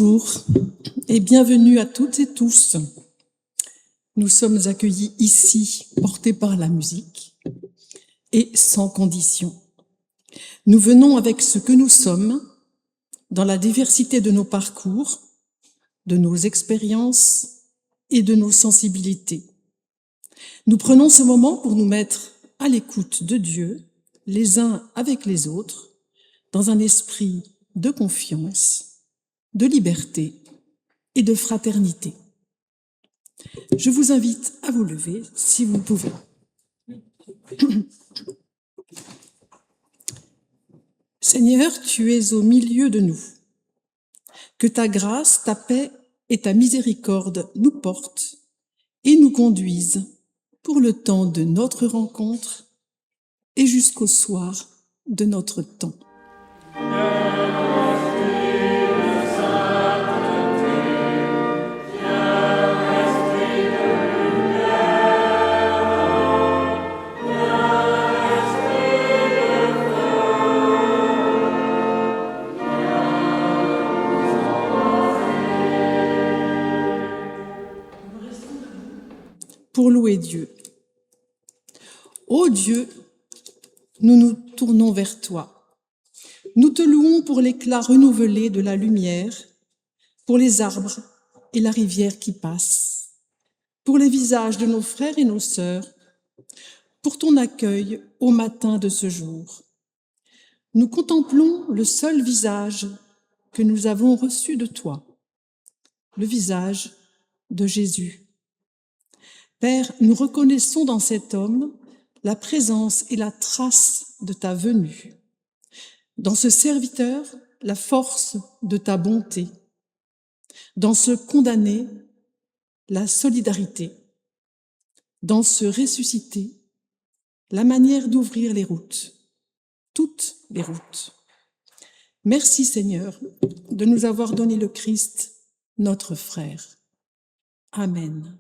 Bonjour et bienvenue à toutes et tous. Nous sommes accueillis ici, portés par la musique et sans condition. Nous venons avec ce que nous sommes, dans la diversité de nos parcours, de nos expériences et de nos sensibilités. Nous prenons ce moment pour nous mettre à l'écoute de Dieu, les uns avec les autres, dans un esprit de confiance, de liberté et de fraternité. Je vous invite à vous lever si vous le pouvez. Seigneur, tu es au milieu de nous. Que ta grâce, ta paix et ta miséricorde nous portent et nous conduisent pour le temps de notre rencontre et jusqu'au soir de notre temps. Pour louer Dieu. Ô Dieu, nous nous tournons vers toi. Nous te louons pour l'éclat renouvelé de la lumière, pour les arbres et la rivière qui passe, pour les visages de nos frères et nos sœurs, pour ton accueil au matin de ce jour. Nous contemplons le seul visage que nous avons reçu de toi, le visage de Jésus. Père, nous reconnaissons dans cet homme la présence et la trace de ta venue. Dans ce serviteur, la force de ta bonté. Dans ce condamné, la solidarité. Dans ce ressuscité, la manière d'ouvrir les routes, toutes les routes. Merci Seigneur de nous avoir donné le Christ, notre frère. Amen.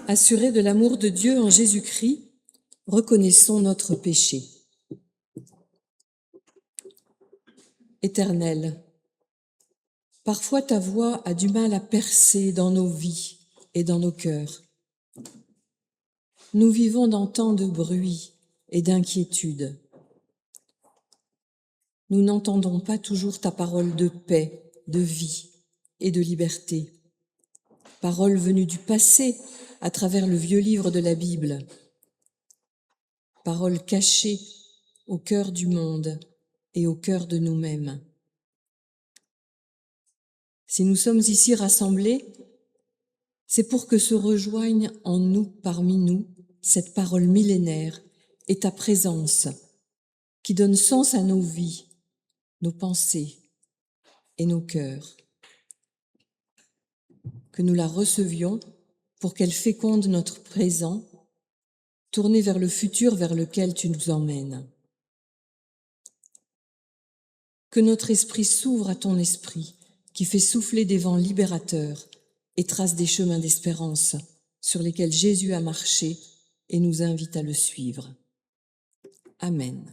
Assurés de l'amour de Dieu en Jésus-Christ, reconnaissons notre péché. Éternel, parfois ta voix a du mal à percer dans nos vies et dans nos cœurs. Nous vivons dans tant de bruit et d'inquiétude. Nous n'entendons pas toujours ta parole de paix, de vie et de liberté. Parole venue du passé à travers le vieux livre de la Bible. Parole cachée au cœur du monde et au cœur de nous-mêmes. Si nous sommes ici rassemblés, c'est pour que se rejoigne en nous, parmi nous, cette parole millénaire et ta présence qui donne sens à nos vies, nos pensées et nos cœurs. Que nous la recevions pour qu'elle féconde notre présent, tournée vers le futur vers lequel tu nous emmènes. Que notre esprit s'ouvre à ton esprit, qui fait souffler des vents libérateurs et trace des chemins d'espérance sur lesquels Jésus a marché et nous invite à le suivre. Amen.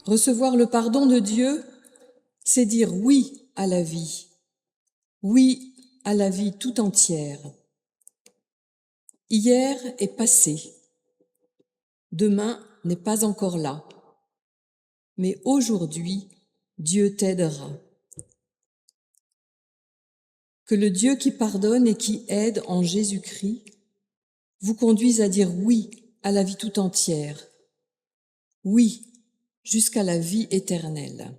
Recevoir le pardon de Dieu, c'est dire oui à la vie, oui à la vie tout entière. Hier est passé, demain n'est pas encore là, mais aujourd'hui, Dieu t'aidera. Que le Dieu qui pardonne et qui aide en Jésus-Christ vous conduise à dire oui à la vie tout entière, oui jusqu'à la vie éternelle.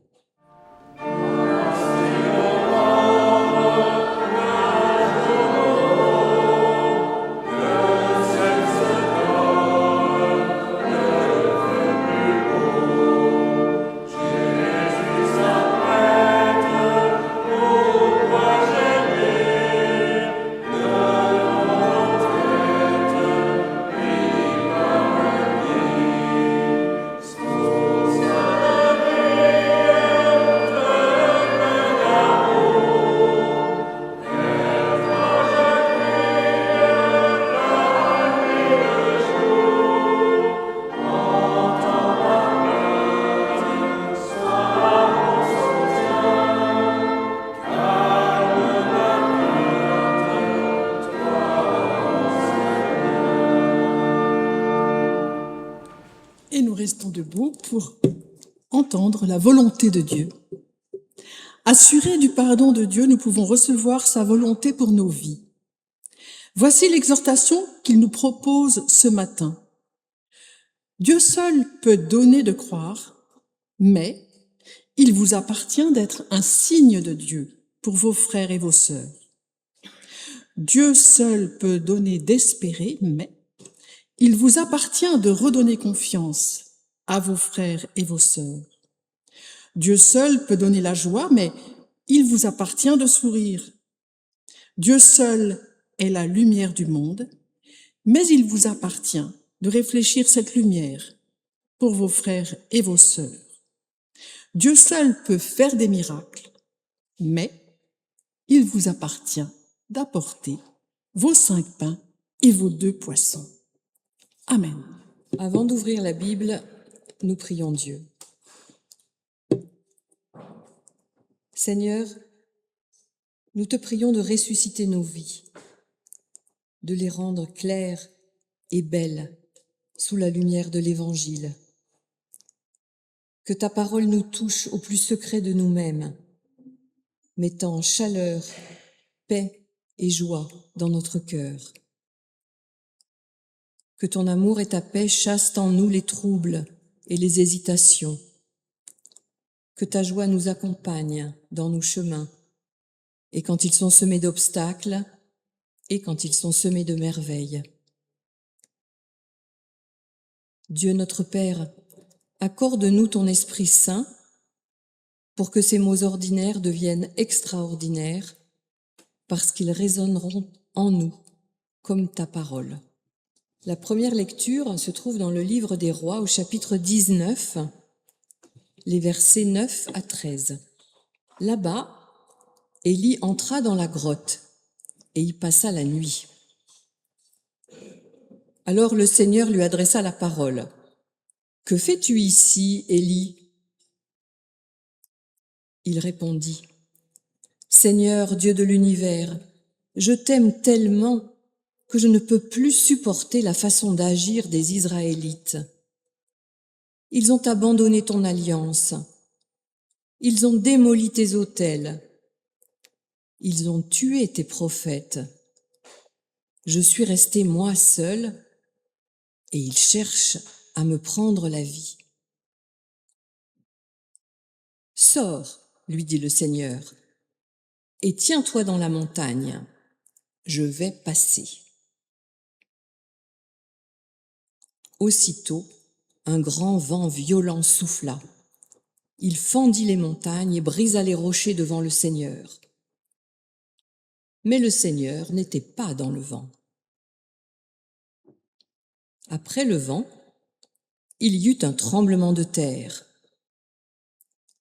Et nous restons debout pour entendre la volonté de Dieu. Assurés du pardon de Dieu, nous pouvons recevoir sa volonté pour nos vies. Voici l'exhortation qu'il nous propose ce matin. Dieu seul peut donner de croire, mais il vous appartient d'être un signe de Dieu pour vos frères et vos sœurs. Dieu seul peut donner d'espérer, mais il vous appartient de redonner confiance à vos frères et vos sœurs. Dieu seul peut donner la joie, mais il vous appartient de sourire. Dieu seul est la lumière du monde, mais il vous appartient de réfléchir cette lumière pour vos frères et vos sœurs. Dieu seul peut faire des miracles, mais il vous appartient d'apporter vos 5 pains et vos 2 poissons. Amen. Avant d'ouvrir la Bible, nous prions Dieu. Seigneur, nous te prions de ressusciter nos vies, de les rendre claires et belles sous la lumière de l'Évangile. Que ta parole nous touche au plus secret de nous-mêmes, mettant chaleur, paix et joie dans notre cœur. Que ton amour et ta paix chassent en nous les troubles et les hésitations. Que ta joie nous accompagne dans nos chemins, et quand ils sont semés d'obstacles, et quand ils sont semés de merveilles. Dieu notre Père, accorde-nous ton Esprit Saint pour que ces mots ordinaires deviennent extraordinaires, parce qu'ils résonneront en nous comme ta parole. La première lecture se trouve dans le livre des Rois au chapitre 19, les versets 9 à 13. Là-bas, Élie entra dans la grotte et y passa la nuit. Alors le Seigneur lui adressa la parole. « Que fais-tu ici, Élie » Il répondit. « Seigneur, Dieu de l'univers, je t'aime tellement que je ne peux plus supporter la façon d'agir des Israélites. Ils ont abandonné ton alliance. Ils ont démoli tes autels. Ils ont tué tes prophètes. Je suis resté moi seul et ils cherchent à me prendre la vie. Sors, lui dit le Seigneur, et tiens-toi dans la montagne. Je vais passer. Aussitôt, un grand vent violent souffla. Il fendit les montagnes et brisa les rochers devant le Seigneur. Mais le Seigneur n'était pas dans le vent. Après le vent, il y eut un tremblement de terre.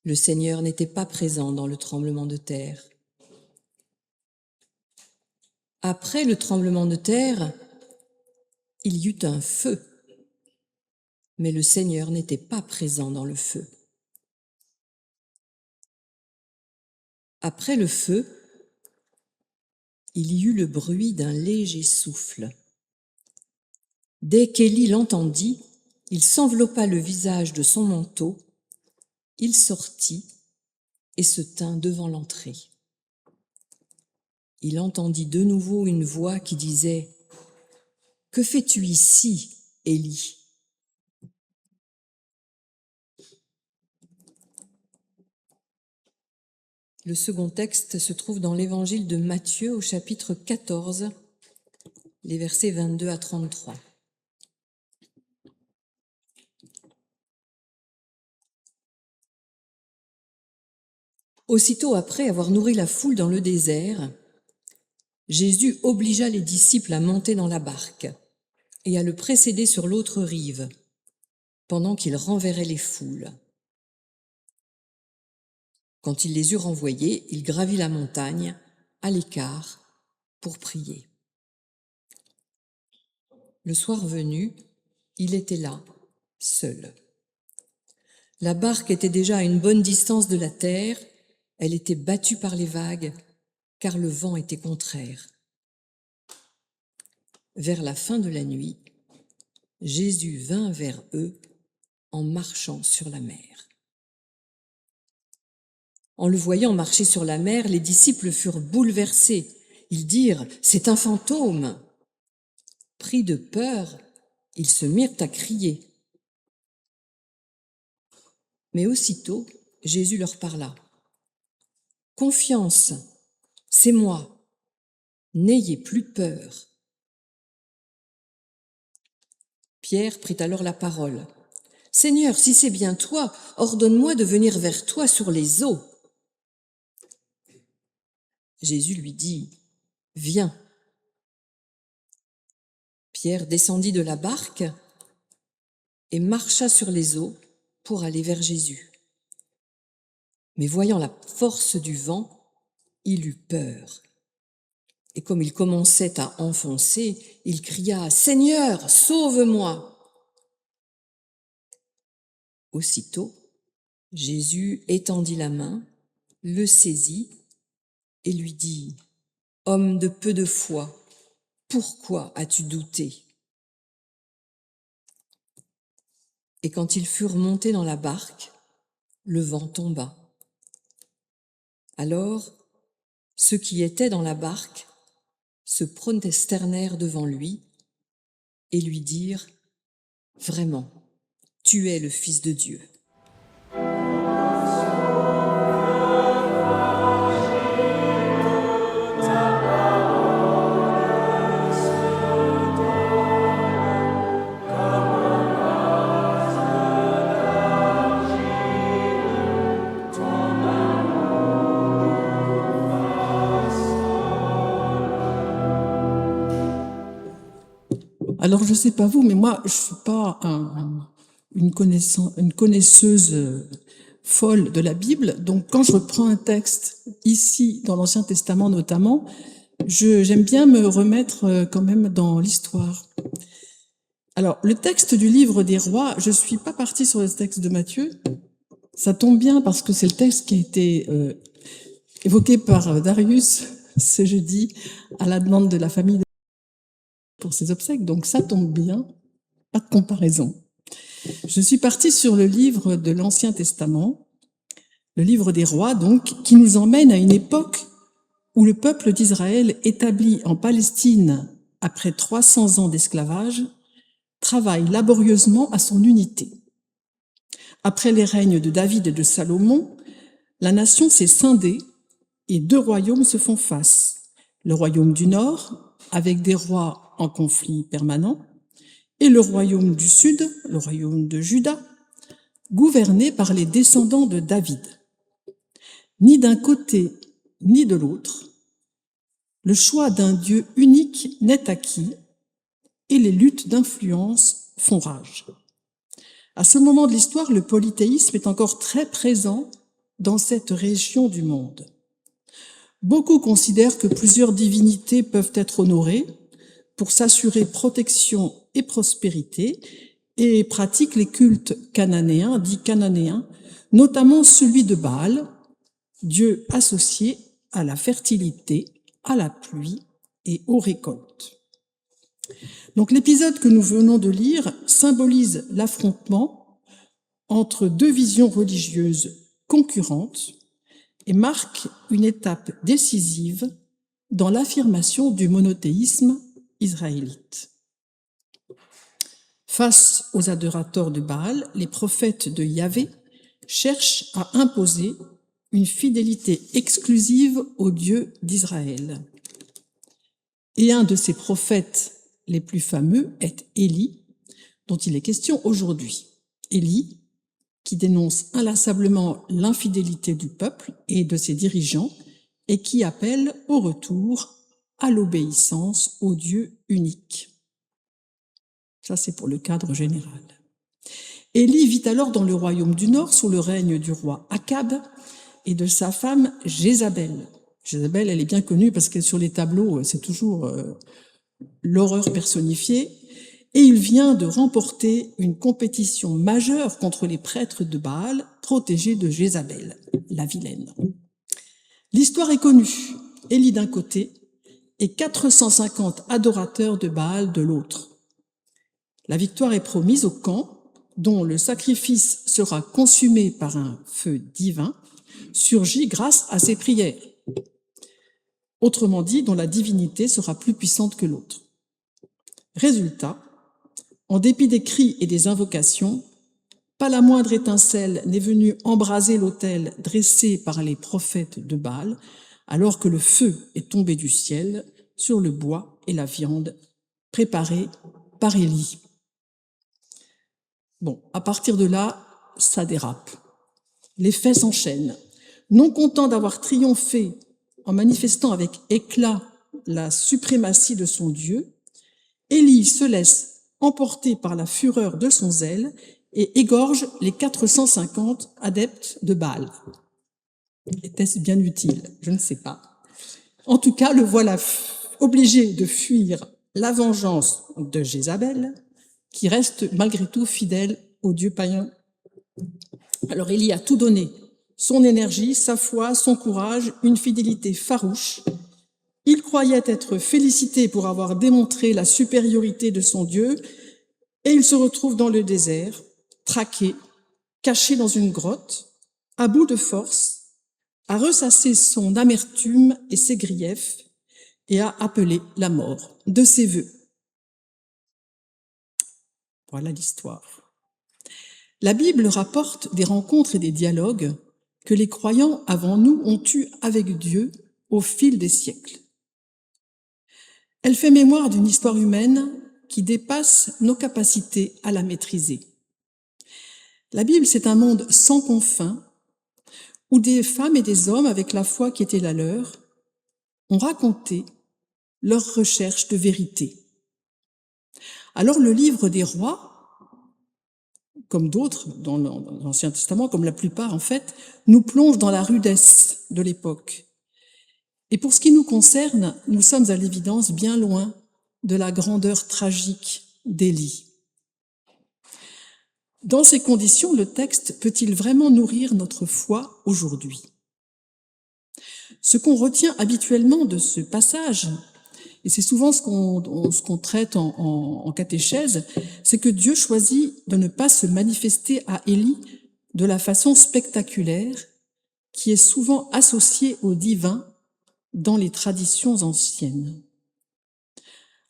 Le Seigneur n'était pas présent dans le tremblement de terre. Après le tremblement de terre, il y eut un feu. Mais le Seigneur n'était pas présent dans le feu. Après le feu, il y eut le bruit d'un léger souffle. Dès qu'Élie l'entendit, il s'enveloppa le visage de son manteau, il sortit et se tint devant l'entrée. Il entendit de nouveau une voix qui disait « Que fais-tu ici, Élie » Le second texte se trouve dans l'évangile de Matthieu au chapitre 14, les versets 22 à 33. Aussitôt après avoir nourri la foule dans le désert, Jésus obligea les disciples à monter dans la barque et à le précéder sur l'autre rive, pendant qu'il renverrait les foules. Quand il les eut renvoyés, il gravit la montagne, à l'écart, pour prier. Le soir venu, il était là, seul. La barque était déjà à une bonne distance de la terre, elle était battue par les vagues, car le vent était contraire. Vers la fin de la nuit, Jésus vint vers eux en marchant sur la mer. En le voyant marcher sur la mer, les disciples furent bouleversés. Ils dirent « C'est un fantôme !» Pris de peur, ils se mirent à crier. Mais aussitôt, Jésus leur parla. « Confiance, c'est moi, n'ayez plus peur. » Pierre prit alors la parole. « Seigneur, si c'est bien toi, ordonne-moi de venir vers toi sur les eaux. » Jésus lui dit « Viens. » Pierre descendit de la barque et marcha sur les eaux pour aller vers Jésus. Mais voyant la force du vent, il eut peur. Et comme il commençait à enfoncer, il cria « Seigneur, sauve-moi !» Aussitôt, Jésus étendit la main, le saisit et lui dit « Homme de peu de foi, pourquoi as-tu douté ?» Et quand ils furent montés dans la barque, le vent tomba. Alors, ceux qui étaient dans la barque se prosternèrent devant lui et lui dirent « Vraiment, tu es le Fils de Dieu. » Alors, je sais pas vous, mais moi, je suis pas une connaisseuse folle de la Bible. Donc, quand je reprends un texte ici, dans l'Ancien Testament notamment, j'aime bien me remettre quand même dans l'histoire. Alors, le texte du livre des rois, je suis pas partie sur le texte de Matthieu. Ça tombe bien parce que c'est le texte qui a été évoqué par Darius ce jeudi à la demande de la famille pour ses obsèques, donc ça tombe bien, pas de comparaison. Je suis partie sur le livre de l'Ancien Testament, le livre des rois, donc, qui nous emmène à une époque où le peuple d'Israël, établi en Palestine après 300 ans d'esclavage, travaille laborieusement à son unité. Après les règnes de David et de Salomon, la nation s'est scindée et deux royaumes se font face. Le royaume du Nord, avec des rois en conflit permanent, et le royaume du Sud, le royaume de Juda, gouverné par les descendants de David. Ni d'un côté ni de l'autre, le choix d'un Dieu unique n'est acquis et les luttes d'influence font rage. À ce moment de l'histoire, le polythéisme est encore très présent dans cette région du monde. Beaucoup considèrent que plusieurs divinités peuvent être honorées pour s'assurer protection et prospérité et pratiquent les cultes cananéens, dits cananéens, notamment celui de Baal, dieu associé à la fertilité, à la pluie et aux récoltes. Donc l'épisode que nous venons de lire symbolise l'affrontement entre deux visions religieuses concurrentes et marque une étape décisive dans l'affirmation du monothéisme israélite. Face aux adorateurs de Baal, les prophètes de Yahvé cherchent à imposer une fidélité exclusive au Dieu d'Israël. Et un de ces prophètes les plus fameux est Élie, dont il est question aujourd'hui. Élie, qui dénonce inlassablement l'infidélité du peuple et de ses dirigeants et qui appelle au retour à l'obéissance au Dieu unique. Ça, c'est pour le cadre général. Élie vit alors dans le royaume du Nord sous le règne du roi Akab et de sa femme Jézabel. Jézabel, elle est bien connue parce que sur les tableaux, c'est toujours l'horreur personnifiée. Et il vient de remporter une compétition majeure contre les prêtres de Baal, protégés de Jézabel, la vilaine. L'histoire est connue. Élie d'un côté et 450 adorateurs de Baal de l'autre. La victoire est promise au camp, dont le sacrifice sera consumé par un feu divin, surgi grâce à ses prières. Autrement dit, dont la divinité sera plus puissante que l'autre. Résultat, en dépit des cris et des invocations, pas la moindre étincelle n'est venue embraser l'autel dressé par les prophètes de Baal, alors que le feu est tombé du ciel sur le bois et la viande préparés par Élie. Bon, à partir de là, ça dérape. Les faits s'enchaînent. Non content d'avoir triomphé en manifestant avec éclat la suprématie de son Dieu, Élie se laisse emporter par la fureur de son zèle et égorge les 450 adeptes de Baal. Était-ce bien utile? Je ne sais pas. En tout cas, le voilà obligé de fuir la vengeance de Jézabel, qui reste malgré tout fidèle au Dieu païen. Alors Élie a tout donné son énergie, sa foi, son courage, une fidélité farouche. Il croyait être félicité pour avoir démontré la supériorité de son Dieu, et il se retrouve dans le désert, traqué, caché dans une grotte, à bout de force, à ressasser son amertume et ses griefs, et à appeler la mort de ses vœux. Voilà l'histoire. La Bible rapporte des rencontres et des dialogues que les croyants avant nous ont eus avec Dieu au fil des siècles. Elle fait mémoire d'une histoire humaine qui dépasse nos capacités à la maîtriser. La Bible, c'est un monde sans confins où des femmes et des hommes, avec la foi qui était la leur, ont raconté leur recherche de vérité. Alors le livre des rois, comme d'autres dans l'Ancien Testament, comme la plupart en fait, nous plonge dans la rudesse de l'époque. Et pour ce qui nous concerne, nous sommes à l'évidence bien loin de la grandeur tragique d'Élie. Dans ces conditions, le texte peut-il vraiment nourrir notre foi aujourd'hui? Ce qu'on retient habituellement de ce passage, et c'est souvent ce qu'on traite en catéchèse, c'est que Dieu choisit de ne pas se manifester à Élie de la façon spectaculaire qui est souvent associée au divin dans les traditions anciennes.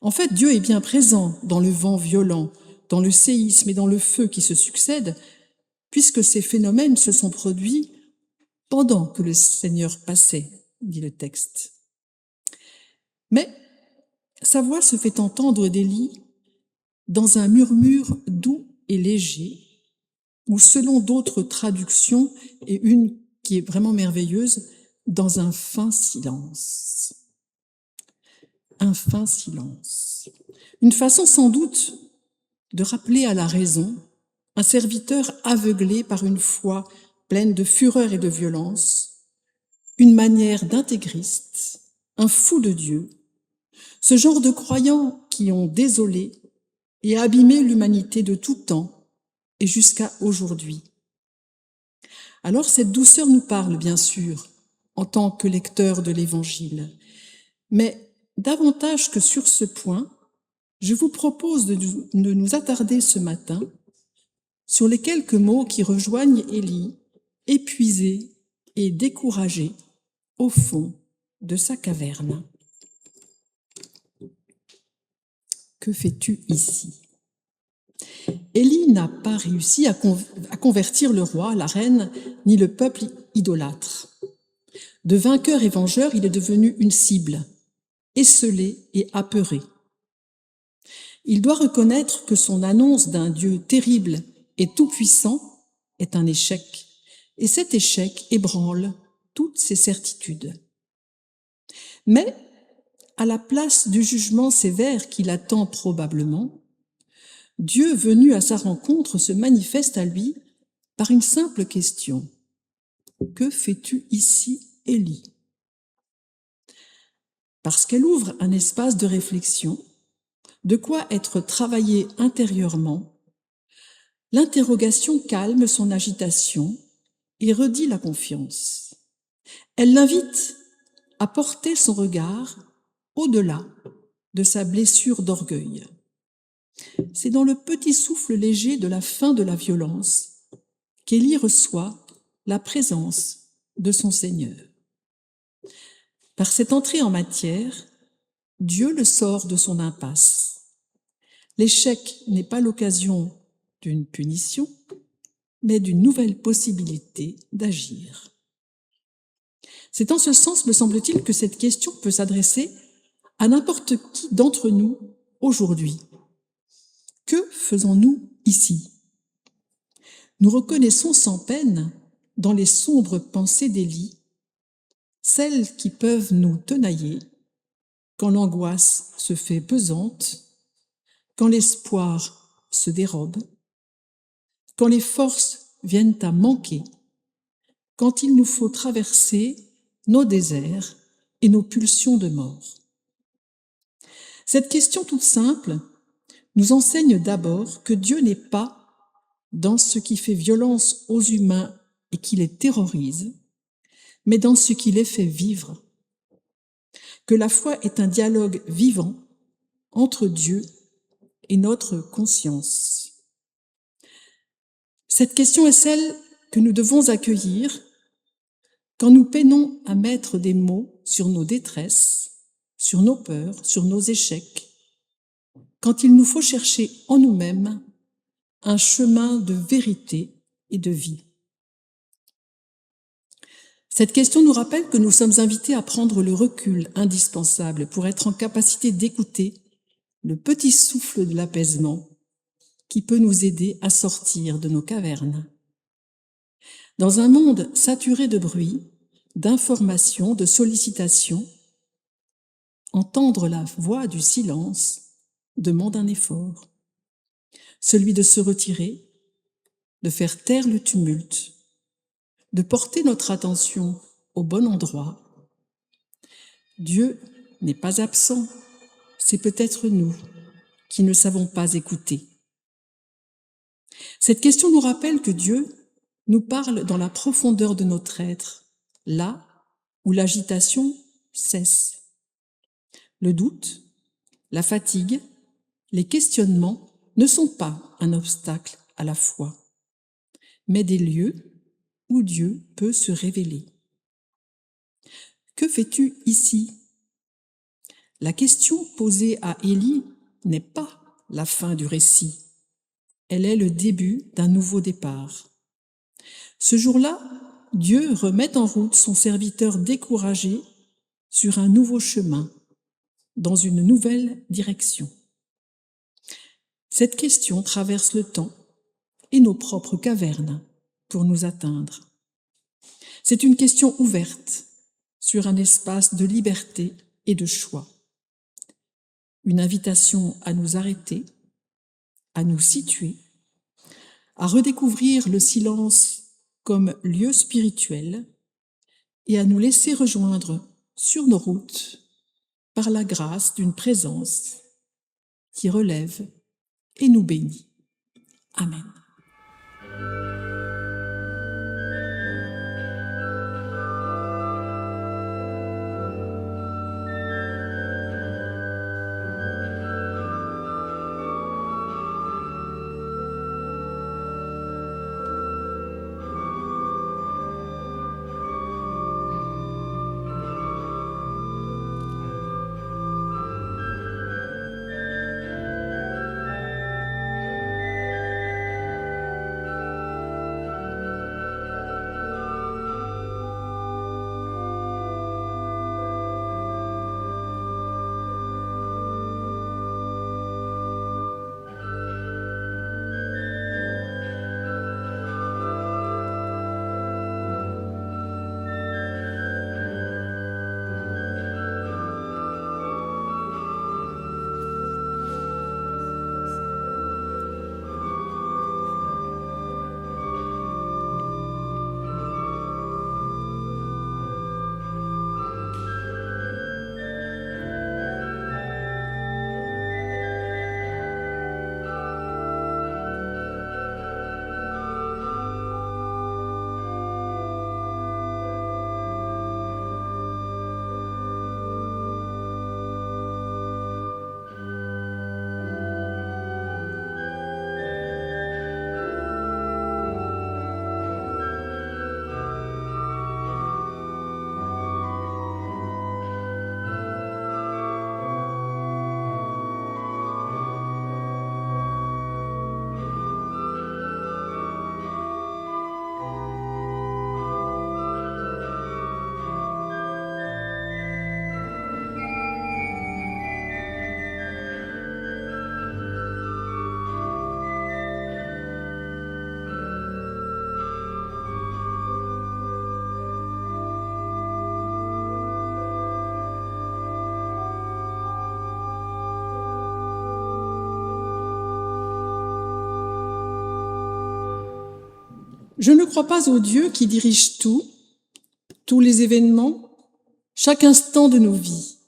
En fait, Dieu est bien présent dans le vent violent, dans le séisme et dans le feu qui se succèdent, puisque ces phénomènes se sont produits pendant que le Seigneur passait, dit le texte. Mais sa voix se fait entendre d'Élie dans un murmure doux et léger, ou selon d'autres traductions, et une qui est vraiment merveilleuse, dans un fin silence. Un fin silence. Une façon sans doute de rappeler à la raison un serviteur aveuglé par une foi pleine de fureur et de violence, une manière d'intégriste, un fou de Dieu, ce genre de croyants qui ont désolé et abîmé l'humanité de tout temps et jusqu'à aujourd'hui. Alors cette douceur nous parle, bien sûr, en tant que lecteurs de l'Évangile, mais davantage que sur ce point, je vous propose de nous attarder ce matin sur les quelques mots qui rejoignent Élie, épuisé et découragé au fond de sa caverne. Que fais-tu ici? Élie n'a pas réussi à convertir le roi, la reine, ni le peuple idolâtre. De vainqueur et vengeur, il est devenu une cible, esselé et apeuré. Il doit reconnaître que son annonce d'un Dieu terrible et tout-puissant est un échec, et cet échec ébranle toutes ses certitudes. Mais, à la place du jugement sévère qui l'attend probablement, Dieu venu à sa rencontre se manifeste à lui par une simple question. Que fais-tu ici, Élie? Parce qu'elle ouvre un espace de réflexion, de quoi être travaillé intérieurement, l'interrogation calme son agitation et redit la confiance. Elle l'invite à porter son regard au-delà de sa blessure d'orgueil. C'est dans le petit souffle léger de la fin de la violence qu'Élie reçoit la présence de son Seigneur. Par cette entrée en matière, Dieu le sort de son impasse. L'échec n'est pas l'occasion d'une punition, mais d'une nouvelle possibilité d'agir. C'est en ce sens, me semble-t-il, que cette question peut s'adresser à n'importe qui d'entre nous aujourd'hui. Que faisons-nous ici? Nous reconnaissons sans peine, dans les sombres pensées d'Élie, celles qui peuvent nous tenailler quand l'angoisse se fait pesante, quand l'espoir se dérobe, quand les forces viennent à manquer, quand il nous faut traverser nos déserts et nos pulsions de mort. Cette question toute simple nous enseigne d'abord que Dieu n'est pas dans ce qui fait violence aux humains et qui les terrorise, mais dans ce qui les fait vivre. Que la foi est un dialogue vivant entre Dieu et notre conscience. Cette question est celle que nous devons accueillir quand nous peinons à mettre des mots sur nos détresses, sur nos peurs, sur nos échecs, quand il nous faut chercher en nous-mêmes un chemin de vérité et de vie. Cette question nous rappelle que nous sommes invités à prendre le recul indispensable pour être en capacité d'écouter le petit souffle de l'apaisement qui peut nous aider à sortir de nos cavernes. Dans un monde saturé de bruit, d'informations, de sollicitations, entendre la voix du silence demande un effort, celui de se retirer, de faire taire le tumulte, de porter notre attention au bon endroit. Dieu n'est pas absent, c'est peut-être nous qui ne savons pas écouter. Cette question nous rappelle que Dieu nous parle dans la profondeur de notre être, là où l'agitation cesse. Le doute, la fatigue, les questionnements ne sont pas un obstacle à la foi, mais des lieux où Dieu peut se révéler. Que fais-tu ici? La question posée à Élie n'est pas la fin du récit. Elle est le début d'un nouveau départ. Ce jour-là, Dieu remet en route son serviteur découragé sur un nouveau chemin, dans une nouvelle direction. Cette question traverse le temps et nos propres cavernes pour nous atteindre. C'est une question ouverte sur un espace de liberté et de choix. Une invitation à nous arrêter, à nous situer, à redécouvrir le silence comme lieu spirituel et à nous laisser rejoindre sur nos routes par la grâce d'une présence qui relève et nous bénit. Amen. Je ne crois pas au Dieu qui dirige tout, tous les événements, chaque instant de nos vies.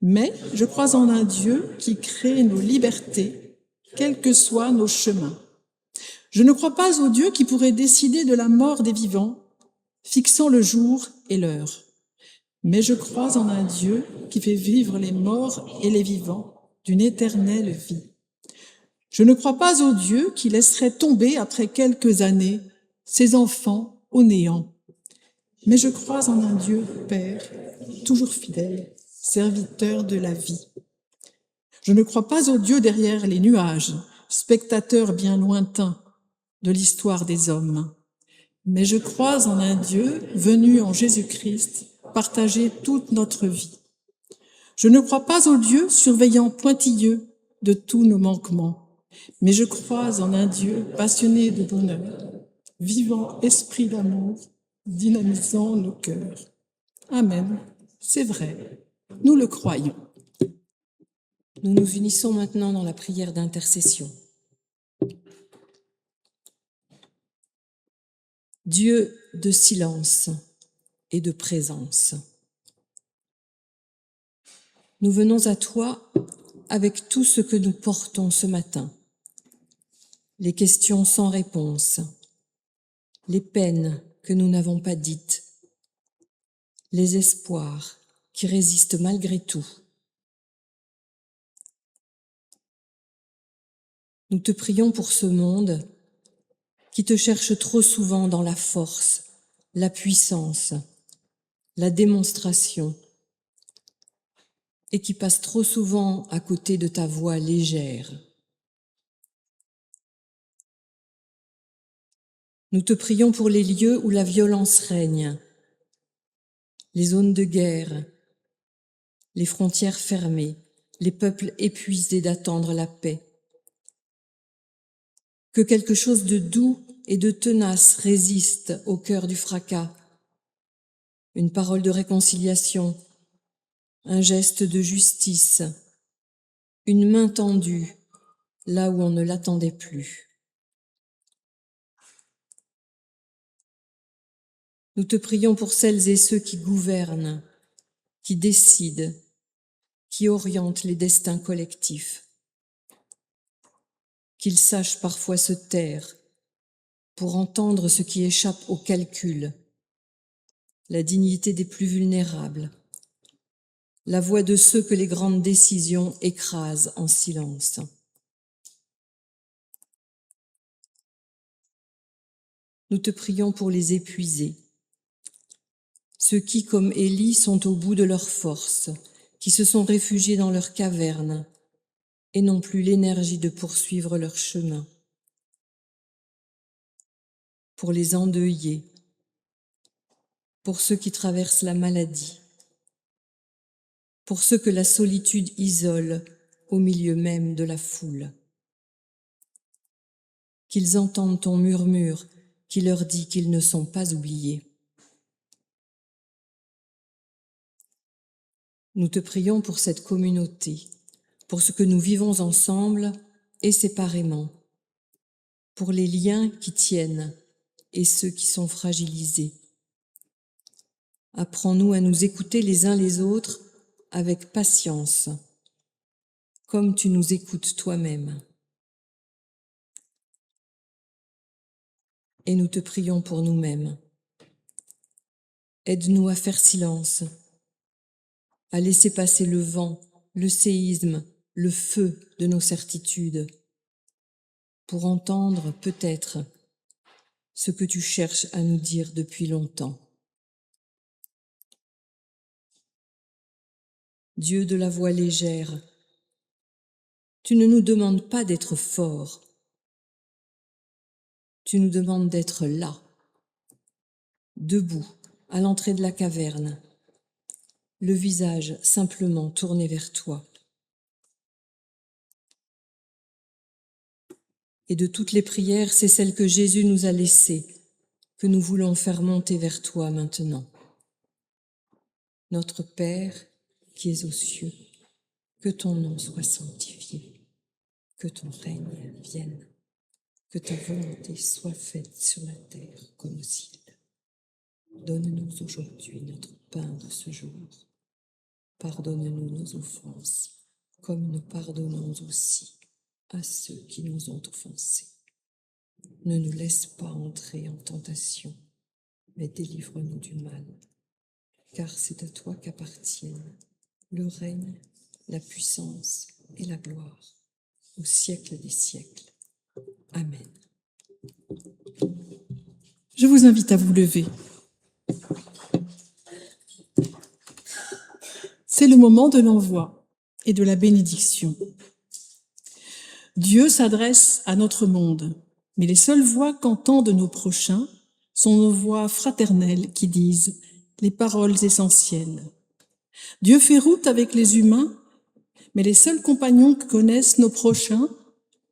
Mais je crois en un Dieu qui crée nos libertés, quels que soient nos chemins. Je ne crois pas au Dieu qui pourrait décider de la mort des vivants, fixant le jour et l'heure. Mais je crois en un Dieu qui fait vivre les morts et les vivants d'une éternelle vie. Je ne crois pas au Dieu qui laisserait tomber après quelques années ses enfants au néant. Mais je crois en un Dieu Père, toujours fidèle, serviteur de la vie. Je ne crois pas au Dieu derrière les nuages, spectateur bien lointain de l'histoire des hommes. Mais je crois en un Dieu venu en Jésus-Christ partager toute notre vie. Je ne crois pas au Dieu surveillant pointilleux de tous nos manquements, mais je crois en un Dieu passionné de bonheur, vivant esprit d'amour, dynamisant nos cœurs. Amen, c'est vrai, nous le croyons. Nous nous unissons maintenant dans la prière d'intercession. Dieu de silence et de présence, nous venons à toi avec tout ce que nous portons ce matin, les questions sans réponse, les peines que nous n'avons pas dites, les espoirs qui résistent malgré tout. Nous te prions pour ce monde qui te cherche trop souvent dans la force, la puissance, la démonstration, et qui passe trop souvent à côté de ta voix légère. Nous te prions pour les lieux où la violence règne, les zones de guerre, les frontières fermées, les peuples épuisés d'attendre la paix. Que quelque chose de doux et de tenace résiste au cœur du fracas, une parole de réconciliation, un geste de justice, une main tendue là où on ne l'attendait plus. Nous te prions pour celles et ceux qui gouvernent, qui décident, qui orientent les destins collectifs. Qu'ils sachent parfois se taire pour entendre ce qui échappe au calcul, la dignité des plus vulnérables, la voix de ceux que les grandes décisions écrasent en silence. Nous te prions pour les épuisés, ceux qui, comme Élie, sont au bout de leurs forces, qui se sont réfugiés dans leurs cavernes et n'ont plus l'énergie de poursuivre leur chemin. Pour les endeuillés, pour ceux qui traversent la maladie, pour ceux que la solitude isole au milieu même de la foule. Qu'ils entendent ton murmure qui leur dit qu'ils ne sont pas oubliés. Nous te prions pour cette communauté, pour ce que nous vivons ensemble et séparément, pour les liens qui tiennent et ceux qui sont fragilisés. Apprends-nous à nous écouter les uns les autres avec patience, comme tu nous écoutes toi-même. Et nous te prions pour nous-mêmes. Aide-nous à faire silence, à laisser passer le vent, le séisme, le feu de nos certitudes, pour entendre peut-être ce que tu cherches à nous dire depuis longtemps. Dieu de la voix légère, tu ne nous demandes pas d'être forts, tu nous demandes d'être là, debout, à l'entrée de la caverne, le visage simplement tourné vers toi. Et de toutes les prières, c'est celle que Jésus nous a laissée, que nous voulons faire monter vers toi maintenant. Notre Père, qui es aux cieux, que ton nom soit sanctifié, que ton règne vienne, que ta volonté soit faite sur la terre comme au ciel. Donne-nous aujourd'hui notre pain de ce jour. Pardonne-nous nos offenses, comme nous pardonnons aussi à ceux qui nous ont offensés. Ne nous laisse pas entrer en tentation, mais délivre-nous du mal. Car c'est à toi qu'appartiennent le règne, la puissance et la gloire, au siècle des siècles. Amen. Je vous invite à vous lever. C'est le moment de l'envoi et de la bénédiction. Dieu s'adresse à notre monde, mais les seules voix qu'entendent nos prochains sont nos voix fraternelles qui disent les paroles essentielles. Dieu fait route avec les humains, mais les seuls compagnons que connaissent nos prochains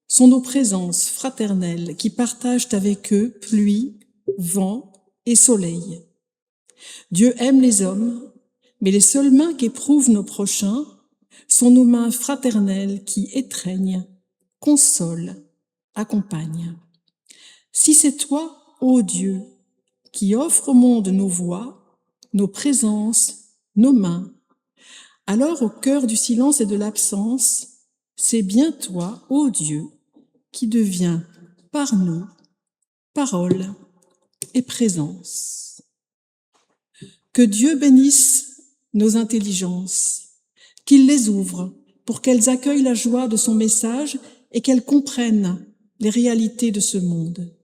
sont nos présences fraternelles qui partagent avec eux pluie, vent et soleil. Dieu aime les hommes, mais les seules mains qu'éprouvent nos prochains sont nos mains fraternelles qui étreignent, consolent, accompagnent. Si c'est toi, ô Dieu, qui offre au monde nos voix, nos présences, nos mains, alors au cœur du silence et de l'absence, c'est bien toi, ô Dieu, qui devient par nous parole et présence. Que Dieu bénisse nos intelligences, qu'il les ouvre pour qu'elles accueillent la joie de son message et qu'elles comprennent les réalités de ce monde.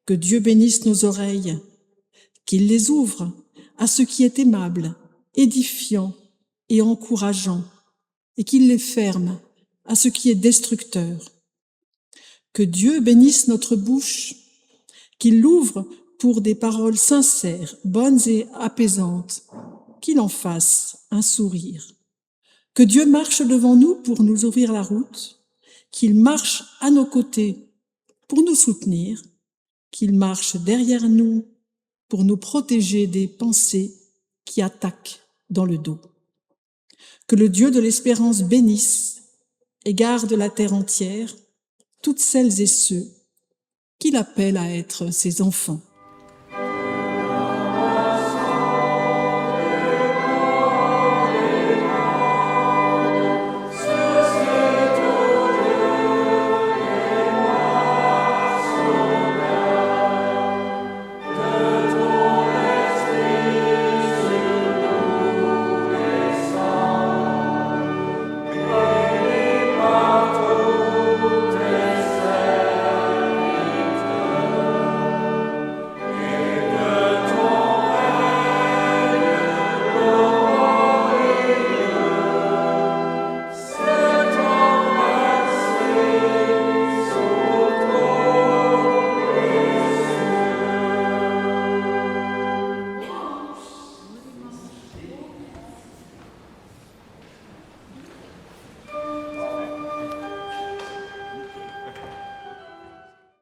Que Dieu bénisse nos oreilles, qu'il les ouvre à ce qui est aimable, édifiant et encourageant, et qu'il les ferme à ce qui est destructeur. Que Dieu bénisse notre bouche, qu'il l'ouvre pour des paroles sincères, bonnes et apaisantes, qu'il en fasse un sourire. Que Dieu marche devant nous pour nous ouvrir la route, qu'il marche à nos côtés pour nous soutenir, qu'il marche derrière nous pour nous protéger des pensées qui attaquent dans le dos. Que le Dieu de l'espérance bénisse et garde la terre entière, toutes celles et ceux qu'il appelle à être ses enfants.